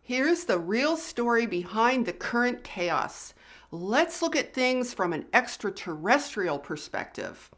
Here's the real story behind the current chaos. Let's look at things from an extraterrestrial perspective.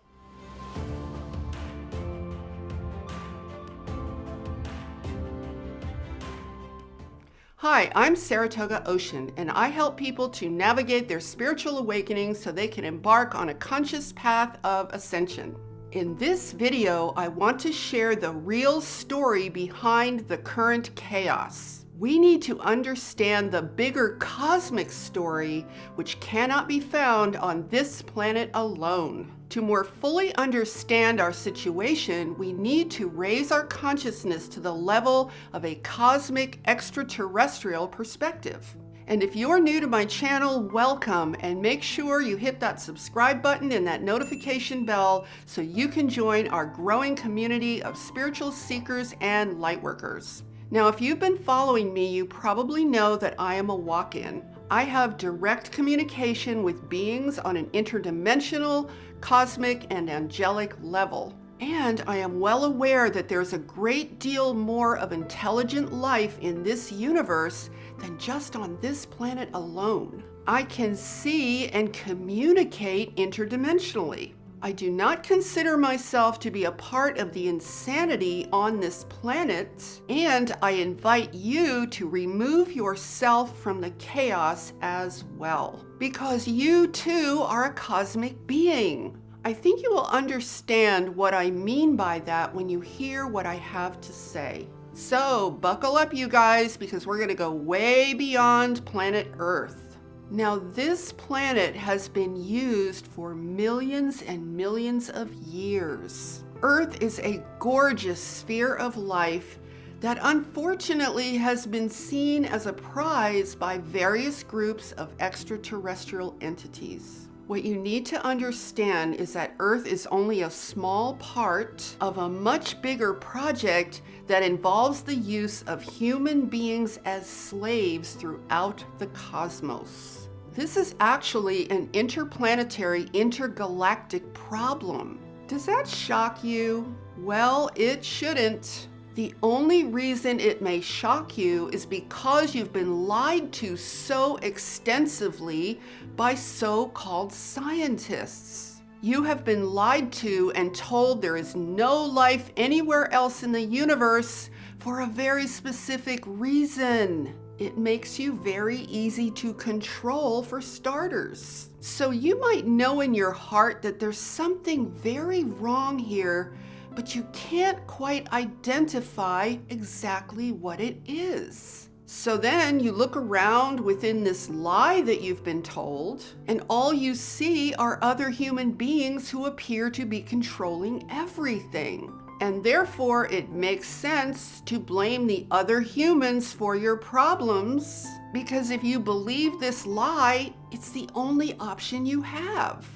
Hi, I'm Saratoga Ocean, and I help people to navigate their spiritual awakening so they can embark on a conscious path of ascension. In this video, I want to share the real story behind the current chaos. We need to understand the bigger cosmic story, which cannot be found on this planet alone. To more fully understand our situation, we need to raise our consciousness to the level of a cosmic extraterrestrial perspective. And if you're new to my channel, welcome, and make sure you hit that subscribe button and that notification bell so you can join our growing community of spiritual seekers and lightworkers. Now, if you've been following me, you probably know that I am a walk-in. I have direct communication with beings on an interdimensional, cosmic, and angelic level. And I am well aware that there's a great deal more of intelligent life in this universe than just on this planet alone. I can see and communicate interdimensionally. I do not consider myself to be a part of the insanity on this planet, and I invite you to remove yourself from the chaos as well, because you too are a cosmic being. I think you will understand what I mean by that when you hear what I have to say. So buckle up, you guys, because we're going to go way beyond planet Earth. Now, this planet has been used for millions and millions of years. Earth is a gorgeous sphere of life that unfortunately has been seen as a prize by various groups of extraterrestrial entities. What you need to understand is that Earth is only a small part of a much bigger project that involves the use of human beings as slaves throughout the cosmos. This is actually an interplanetary, intergalactic problem. Does that shock you? Well, it shouldn't. The only reason it may shock you is because you've been lied to so extensively by so-called scientists. You have been lied to and told there is no life anywhere else in the universe for a very specific reason. It makes you very easy to control, for starters. So you might know in your heart that there's something very wrong here, but you can't quite identify exactly what it is. So then you look around within this lie that you've been told, and all you see are other human beings who appear to be controlling everything. And therefore, it makes sense to blame the other humans for your problems, because if you believe this lie, it's the only option you have.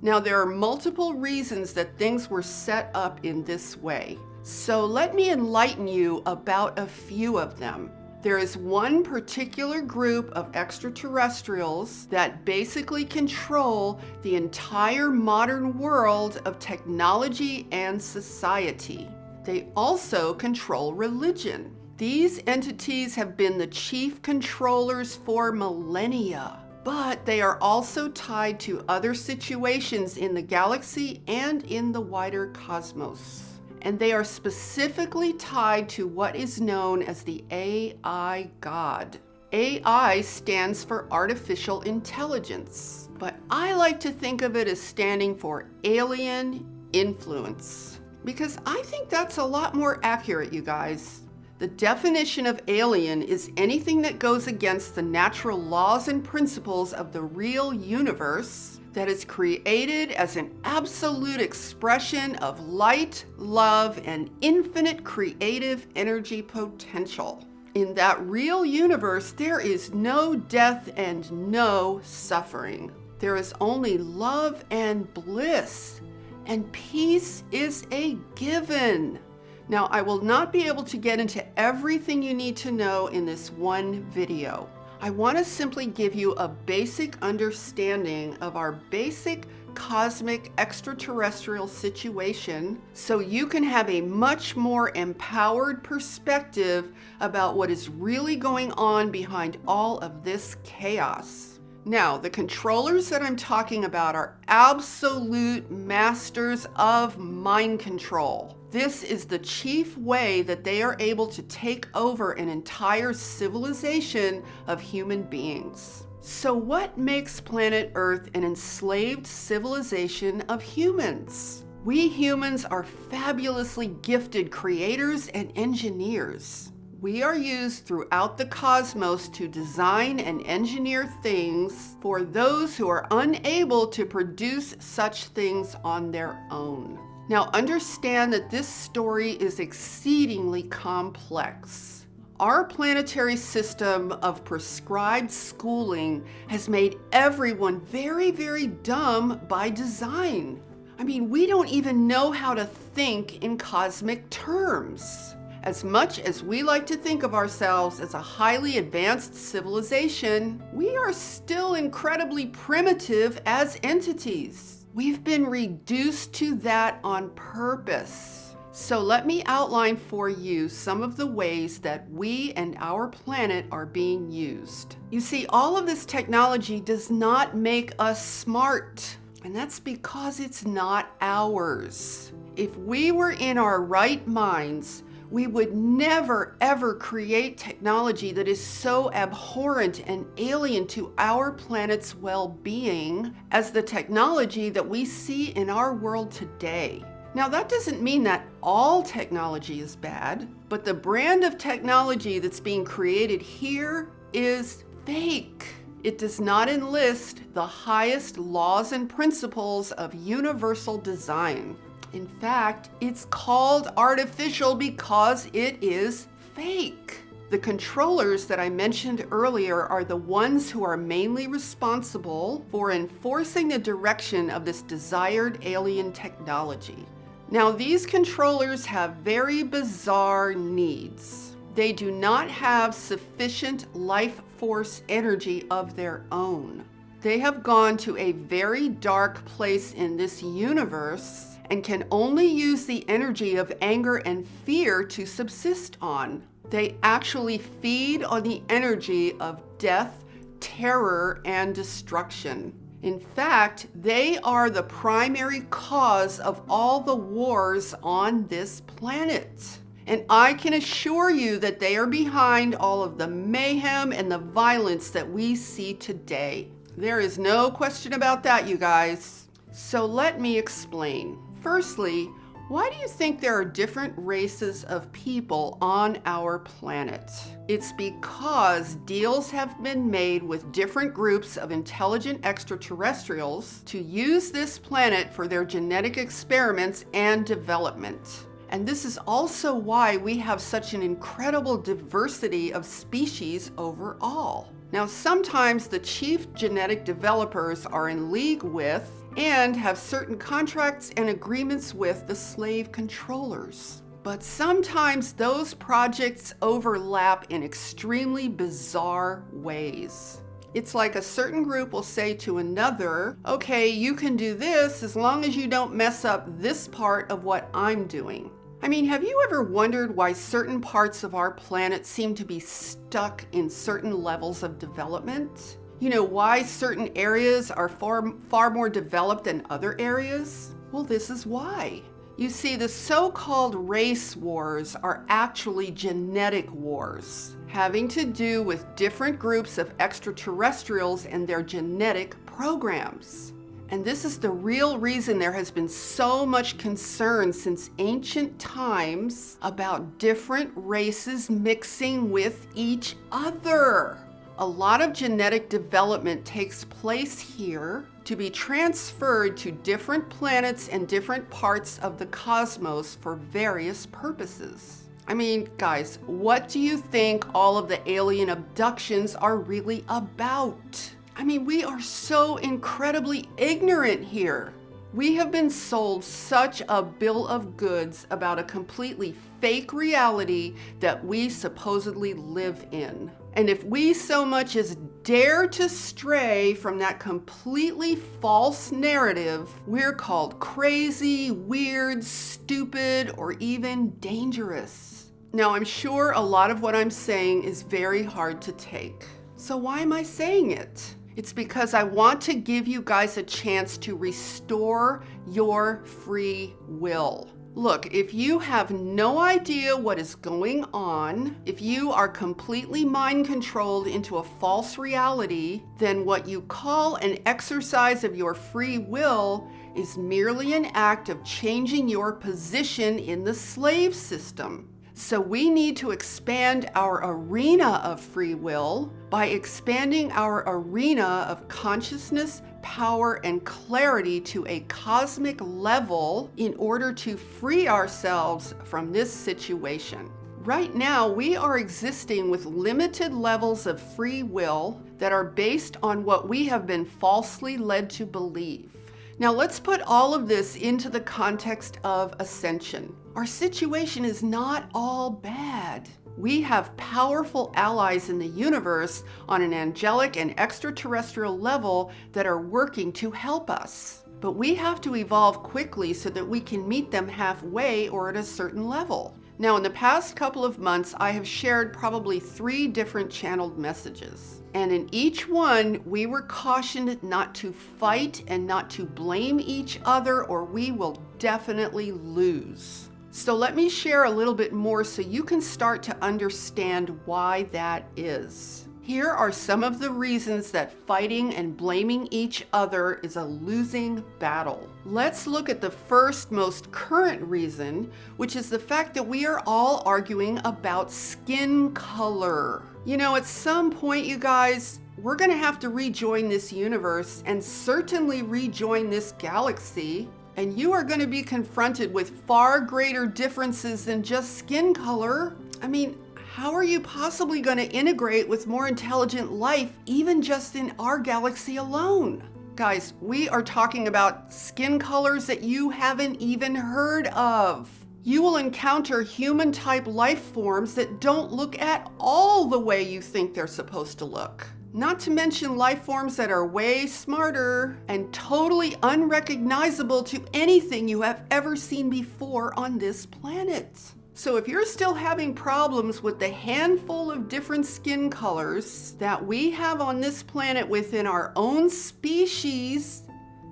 Now, there are multiple reasons that things were set up in this way. So let me enlighten you about a few of them. There is one particular group of extraterrestrials that basically control the entire modern world of technology and society. They also control religion. These entities have been the chief controllers for millennia, but they are also tied to other situations in the galaxy and in the wider cosmos. And they are specifically tied to what is known as the AI God. AI stands for artificial intelligence, but I like to think of it as standing for alien influence, because I think that's a lot more accurate, you guys. The definition of alien is anything that goes against the natural laws and principles of the real universe, that is created as an absolute expression of light, love, and infinite creative energy potential. In that real universe, there is no death and no suffering. There is only love and bliss, and peace is a given. Now, I will not be able to get into everything you need to know in this one video. I want to simply give you a basic understanding of our basic cosmic extraterrestrial situation so you can have a much more empowered perspective about what is really going on behind all of this chaos. Now, the controllers that I'm talking about are absolute masters of mind control. This is the chief way that they are able to take over an entire civilization of human beings. So what makes planet Earth an enslaved civilization of humans? We humans are fabulously gifted creators and engineers. We are used throughout the cosmos to design and engineer things for those who are unable to produce such things on their own. Now understand that this story is exceedingly complex. Our planetary system of prescribed schooling has made everyone very, very dumb by design. I mean, we don't even know how to think in cosmic terms. As much as we like to think of ourselves as a highly advanced civilization, we are still incredibly primitive as entities. We've been reduced to that on purpose. So let me outline for you some of the ways that we and our planet are being used. You see, all of this technology does not make us smart, and that's because it's not ours. If we were in our right minds, we would never ever create technology that is so abhorrent and alien to our planet's well-being as the technology that we see in our world today. Now, that doesn't mean that all technology is bad, but the brand of technology that's being created here is fake. It does not enlist the highest laws and principles of universal design. In fact, it's called artificial because it is fake. The controllers that I mentioned earlier are the ones who are mainly responsible for enforcing the direction of this desired alien technology. Now, these controllers have very bizarre needs. They do not have sufficient life force energy of their own. They have gone to a very dark place in this universe and can only use the energy of anger and fear to subsist on. They actually feed on the energy of death, terror, and destruction. In fact, they are the primary cause of all the wars on this planet. And I can assure you that they are behind all of the mayhem and the violence that we see today. There is no question about that, you guys. So let me explain. Firstly, why do you think there are different races of people on our planet? It's because deals have been made with different groups of intelligent extraterrestrials to use this planet for their genetic experiments and development. And this is also why we have such an incredible diversity of species overall. Now, sometimes the chief genetic developers are in league with and have certain contracts and agreements with the slave controllers. But sometimes those projects overlap in extremely bizarre ways. It's like a certain group will say to another, okay, you can do this as long as you don't mess up this part of what I'm doing. I mean, have you ever wondered why certain parts of our planet seem to be stuck in certain levels of development? You know, why certain areas are far more developed than other areas? Well, this is why. You see, the so-called race wars are actually genetic wars, having to do with different groups of extraterrestrials and their genetic programs. And this is the real reason there has been so much concern since ancient times about different races mixing with each other. A lot of genetic development takes place here to be transferred to different planets and different parts of the cosmos for various purposes. I mean, guys, what do you think all of the alien abductions are really about? I mean, we are so incredibly ignorant here. We have been sold such a bill of goods about a completely fake reality that we supposedly live in. And if we so much as dare to stray from that completely false narrative, we're called crazy, weird, stupid, or even dangerous. Now, I'm sure a lot of what I'm saying is very hard to take. So why am I saying it? It's because I want to give you guys a chance to restore your free will. Look, if you have no idea what is going on, if you are completely mind controlled into a false reality, then what you call an exercise of your free will is merely an act of changing your position in the slave system. So we need to expand our arena of free will by expanding our arena of consciousness, power, and clarity to a cosmic level in order to free ourselves from this situation. Right now, we are existing with limited levels of free will that are based on what we have been falsely led to believe. Now let's put all of this into the context of ascension. Our situation is not all bad. We have powerful allies in the universe on an angelic and extraterrestrial level that are working to help us. But we have to evolve quickly so that we can meet them halfway or at a certain level. Now, in the past couple of months, I have shared probably 3 different channeled messages. And in each one, we were cautioned not to fight and not to blame each other, or we will definitely lose. So let me share a little bit more so you can start to understand why that is. Here are some of the reasons that fighting and blaming each other is a losing battle. Let's look at the first most current reason, which is the fact that we are all arguing about skin color. You know, at some point, you guys, we're going to have to rejoin this universe and certainly rejoin this galaxy. And you are going to be confronted with far greater differences than just skin color. I mean, how are you possibly going to integrate with more intelligent life, even just in our galaxy alone? Guys, we are talking about skin colors that you haven't even heard of. You will encounter human-type life forms that don't look at all the way you think they're supposed to look. Not to mention life forms that are way smarter and totally unrecognizable to anything you have ever seen before on this planet. So if you're still having problems with the handful of different skin colors that we have on this planet within our own species,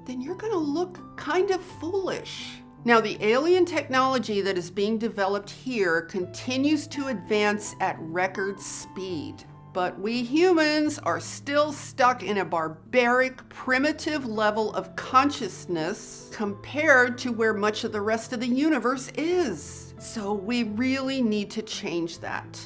then you're going to look kind of foolish. Now, the alien technology that is being developed here continues to advance at record speed. But we humans are still stuck in a barbaric, primitive level of consciousness compared to where much of the rest of the universe is. So we really need to change that.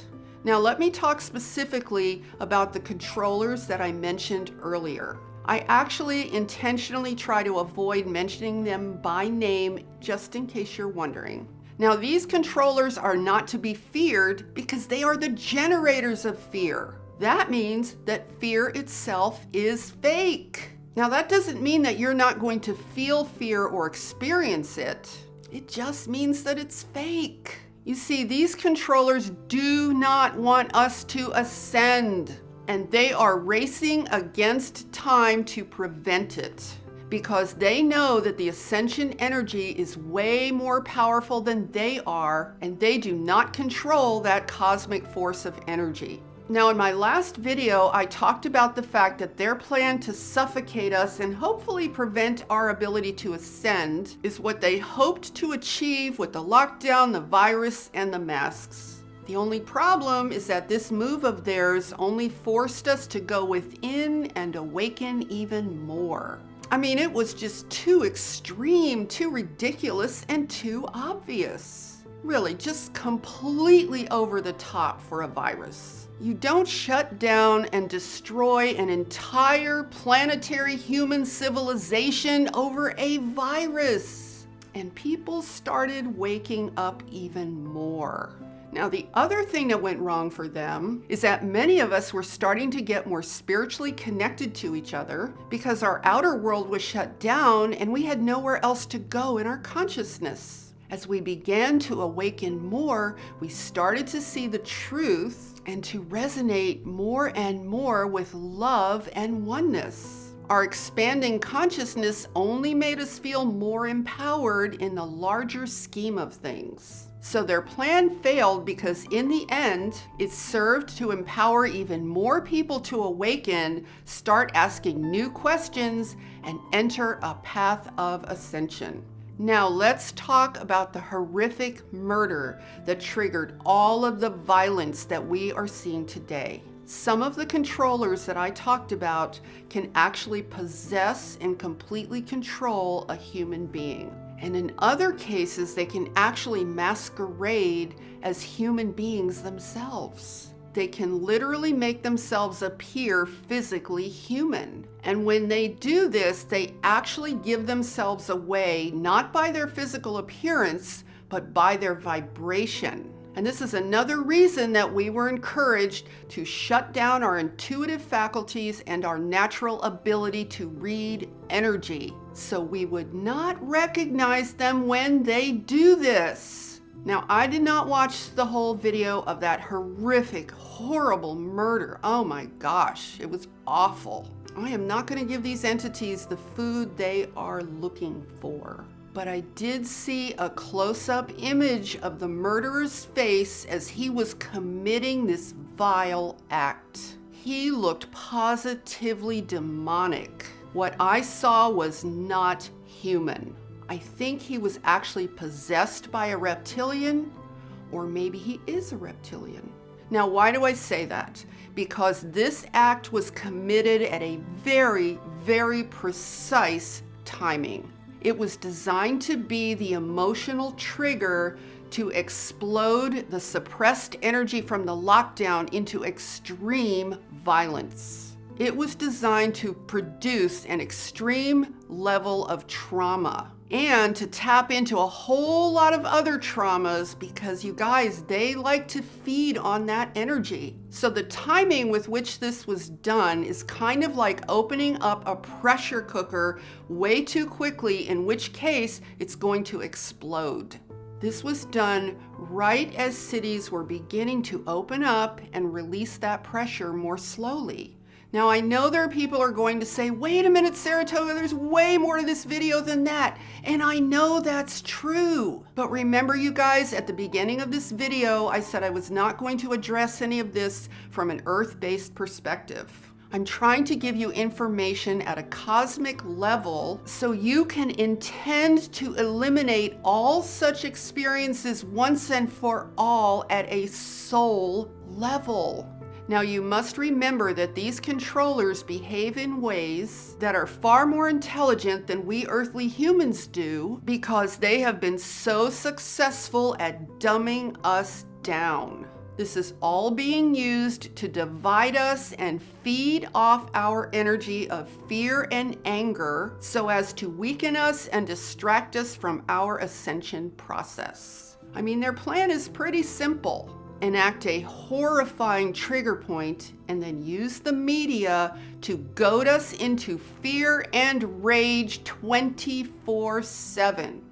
Now let me talk specifically about the controllers that I mentioned earlier. I actually intentionally try to avoid mentioning them by name just in case you're wondering. Now these controllers are not to be feared because they are the generators of fear. That means that fear itself is fake. Now that doesn't mean that you're not going to feel fear or experience it. It just means that it's fake. You see, these controllers do not want us to ascend, and they are racing against time to prevent it because they know that the ascension energy is way more powerful than they are, and they do not control that cosmic force of energy. Now, in my last video, I talked about the fact that their plan to suffocate us and hopefully prevent our ability to ascend is what they hoped to achieve with the lockdown, the virus, and the masks. The only problem is that this move of theirs only forced us to go within and awaken even more. I mean, it was just too extreme, too ridiculous, and too obvious. Really, just completely over the top for a virus. You don't shut down and destroy an entire planetary human civilization over a virus. And people started waking up even more. Now, the other thing that went wrong for them is that many of us were starting to get more spiritually connected to each other because our outer world was shut down and we had nowhere else to go in our consciousness. As we began to awaken more, we started to see the truth and to resonate more and more with love and oneness. Our expanding consciousness only made us feel more empowered in the larger scheme of things. So their plan failed because in the end, it served to empower even more people to awaken, start asking new questions, and enter a path of ascension. Now let's talk about the horrific murder that triggered all of the violence that we are seeing today. Some of the controllers that I talked about can actually possess and completely control a human being. And in other cases, they can actually masquerade as human beings themselves. They can literally make themselves appear physically human. And when they do this, they actually give themselves away, not by their physical appearance, but by their vibration. And this is another reason that we were encouraged to shut down our intuitive faculties and our natural ability to read energy, so we would not recognize them when they do this. Now, I did not watch the whole video of that horrific, horrible murder. Oh my gosh, it was awful. I am not going to give these entities the food they are looking for. But I did see a close-up image of the murderer's face as he was committing this vile act. He looked positively demonic. What I saw was not human. I think he was actually possessed by a reptilian, or maybe he is a reptilian. Now, why do I say that? Because this act was committed at a very, very precise timing. It was designed to be the emotional trigger to explode the suppressed energy from the lockdown into extreme violence. It was designed to produce an extreme level of trauma and to tap into a whole lot of other traumas because you guys, they like to feed on that energy. So the timing with which this was done is kind of like opening up a pressure cooker way too quickly, in which case it's going to explode. This was done right as cities were beginning to open up and release that pressure more slowly. Now, I know there are people who are going to say, wait a minute, Saratoga, there's way more to this video than that. And I know that's true. But remember, you guys, at the beginning of this video, I said I was not going to address any of this from an Earth-based perspective. I'm trying to give you information at a cosmic level so you can intend to eliminate all such experiences once and for all at a soul level. Now, you must remember that these controllers behave in ways that are far more intelligent than we earthly humans do because they have been so successful at dumbing us down. This is all being used to divide us and feed off our energy of fear and anger so as to weaken us and distract us from our ascension process. I mean, their plan is pretty simple. Enact a horrifying trigger point and then use the media to goad us into fear and rage 24/7.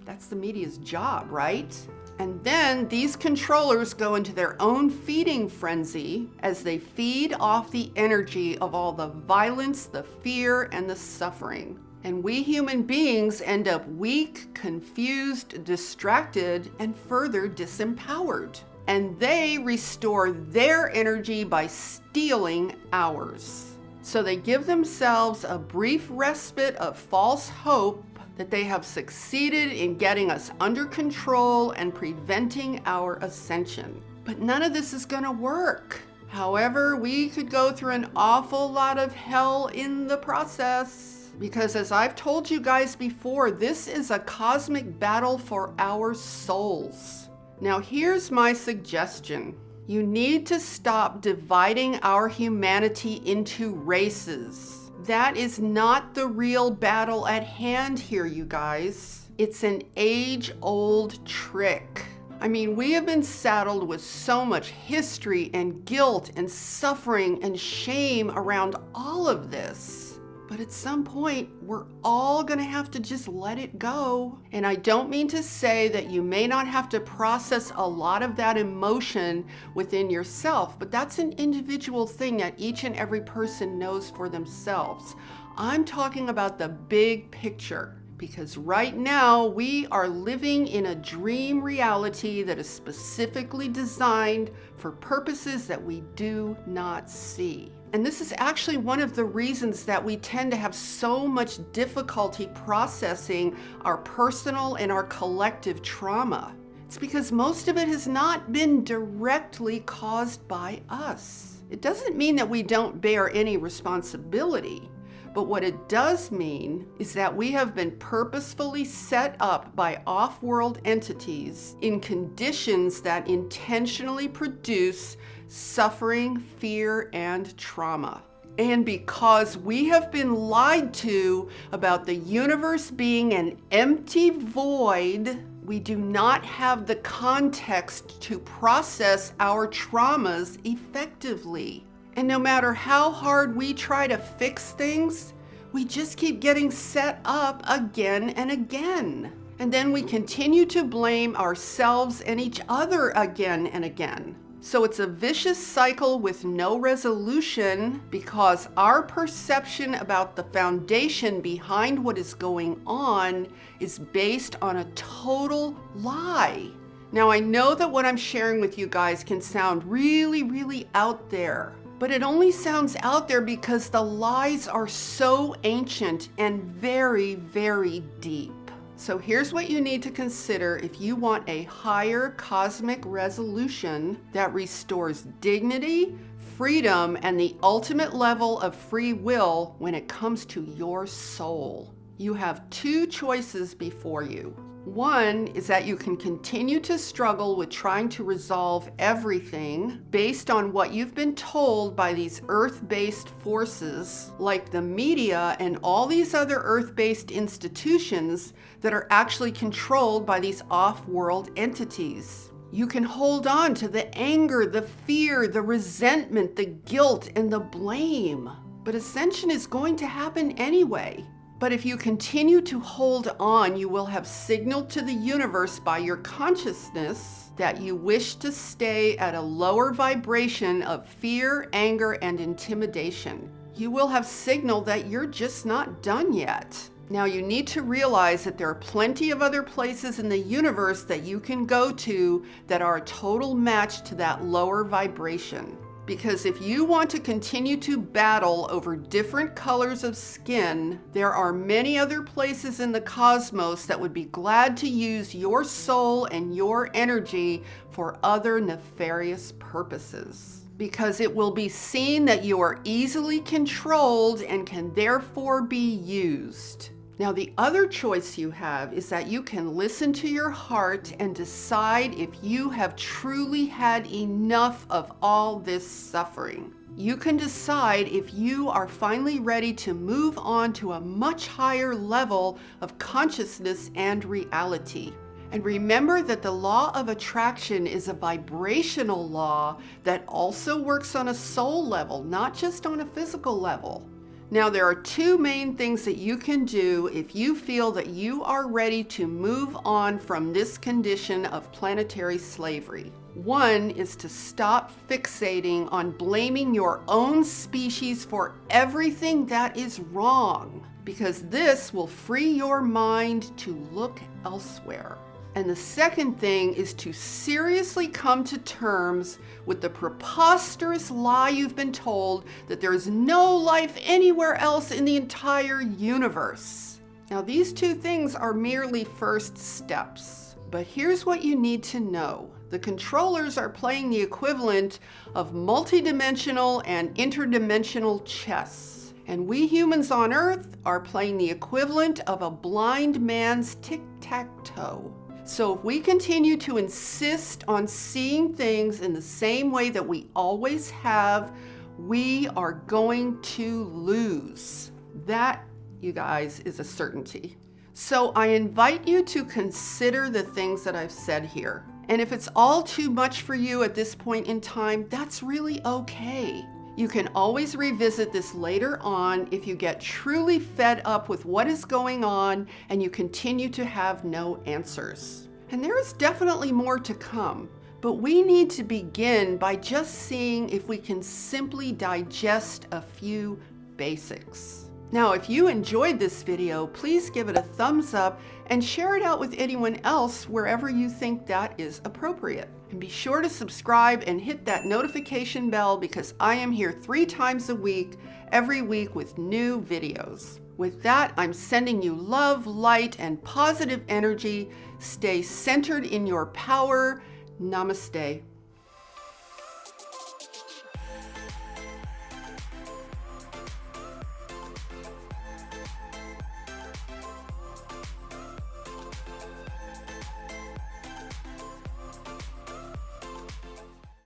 That's the media's job, right? And then these controllers go into their own feeding frenzy as they feed off the energy of all the violence, the fear, and the suffering. And we human beings end up weak, confused, distracted, and further disempowered. And they restore their energy by stealing ours. So they give themselves a brief respite of false hope that they have succeeded in getting us under control and preventing our ascension. But none of this is going to work. However, we could go through an awful lot of hell in the process. Because as I've told you guys before, this is a cosmic battle for our souls. Now, here's my suggestion. You need to stop dividing our humanity into races. That is not the real battle at hand here, you guys. It's an age-old trick. I mean, we have been saddled with so much history and guilt and suffering and shame around all of this. But at some point, we're all gonna have to just let it go. And I don't mean to say that you may not have to process a lot of that emotion within yourself, but that's an individual thing that each and every person knows for themselves. I'm talking about the big picture. Because right now we are living in a dream reality that is specifically designed for purposes that we do not see. And this is actually one of the reasons that we tend to have so much difficulty processing our personal and our collective trauma. It's because most of it has not been directly caused by us. It doesn't mean that we don't bear any responsibility. But what it does mean is that we have been purposefully set up by off-world entities in conditions that intentionally produce suffering, fear, and trauma. And because we have been lied to about the universe being an empty void, we do not have the context to process our traumas effectively. And no matter how hard we try to fix things, we just keep getting set up again and again. And then we continue to blame ourselves and each other again and again. So it's a vicious cycle with no resolution because our perception about the foundation behind what is going on is based on a total lie. Now, I know that what I'm sharing with you guys can sound really, really out there. But it only sounds out there because the lies are so ancient and very, very deep. So here's what you need to consider if you want a higher cosmic resolution that restores dignity, freedom, and the ultimate level of free will when it comes to your soul. You have two choices before you. One is that you can continue to struggle with trying to resolve everything based on what you've been told by these earth-based forces, like the media and all these other earth-based institutions that are actually controlled by these off-world entities. You can hold on to the anger, the fear, the resentment, the guilt, and the blame. But ascension is going to happen anyway. But if you continue to hold on, you will have signaled to the universe by your consciousness that you wish to stay at a lower vibration of fear, anger, and intimidation. You will have signaled that you're just not done yet. Now, you need to realize that there are plenty of other places in the universe that you can go to that are a total match to that lower vibration. Because if you want to continue to battle over different colors of skin, there are many other places in the cosmos that would be glad to use your soul and your energy for other nefarious purposes. Because it will be seen that you are easily controlled and can therefore be used. Now, the other choice you have is that you can listen to your heart and decide if you have truly had enough of all this suffering. You can decide if you are finally ready to move on to a much higher level of consciousness and reality. And remember that the law of attraction is a vibrational law that also works on a soul level, not just on a physical level. Now, there are two main things that you can do if you feel that you are ready to move on from this condition of planetary slavery. One is to stop fixating on blaming your own species for everything that is wrong, because this will free your mind to look elsewhere. And the second thing is to seriously come to terms with the preposterous lie you've been told that there is no life anywhere else in the entire universe. Now, these two things are merely first steps. But here's what you need to know. The controllers are playing the equivalent of multidimensional and interdimensional chess. And we humans on Earth are playing the equivalent of a blind man's tic-tac-toe. So if we continue to insist on seeing things in the same way that we always have, we are going to lose. That, you guys, is a certainty. So I invite you to consider the things that I've said here. And if it's all too much for you at this point in time, that's really okay. You can always revisit this later on if you get truly fed up with what is going on and you continue to have no answers. And there is definitely more to come, but we need to begin by just seeing if we can simply digest a few basics. Now, if you enjoyed this video, please give it a thumbs up and share it out with anyone else wherever you think that is appropriate. And be sure to subscribe and hit that notification bell because I am here 3 times a week, every week with new videos. With that, I'm sending you love, light, and positive energy. Stay centered in your power. Namaste.